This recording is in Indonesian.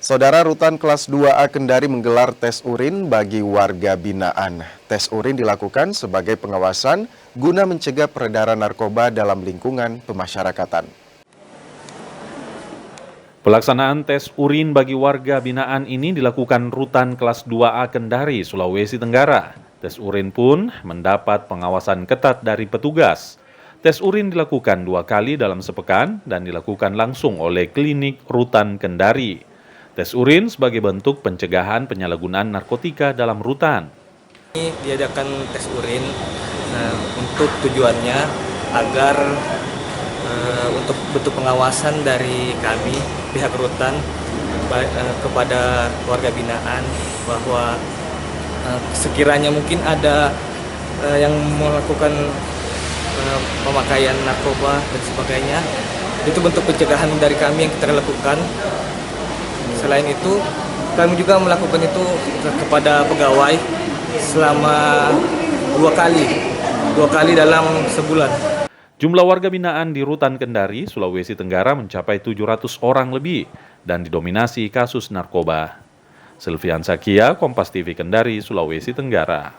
Saudara, Rutan Kelas 2A Kendari menggelar tes urin bagi warga binaan. Tes urin dilakukan sebagai pengawasan guna mencegah peredaran narkoba dalam lingkungan pemasyarakatan. Pelaksanaan tes urin bagi warga binaan ini dilakukan Rutan Kelas 2A Kendari, Sulawesi Tenggara. Tes urin pun mendapat pengawasan ketat dari petugas. Tes urin dilakukan 2 kali dalam sepekan dan dilakukan langsung oleh klinik Rutan Kendari. Tes urin sebagai bentuk pencegahan penyalahgunaan narkotika dalam rutan. Ini diadakan tes urin untuk tujuannya agar untuk bentuk pengawasan dari kami pihak rutan kepada warga binaan bahwa sekiranya mungkin ada yang melakukan pemakaian narkoba dan sebagainya, itu bentuk pencegahan dari kami yang kita lakukan. Selain itu, kami juga melakukan itu kepada pegawai selama 2 kali dalam sebulan. Jumlah warga binaan di Rutan Kendari, Sulawesi Tenggara mencapai 700 orang lebih dan didominasi kasus narkoba. Silvian Sakia, Kompas TV Kendari, Sulawesi Tenggara.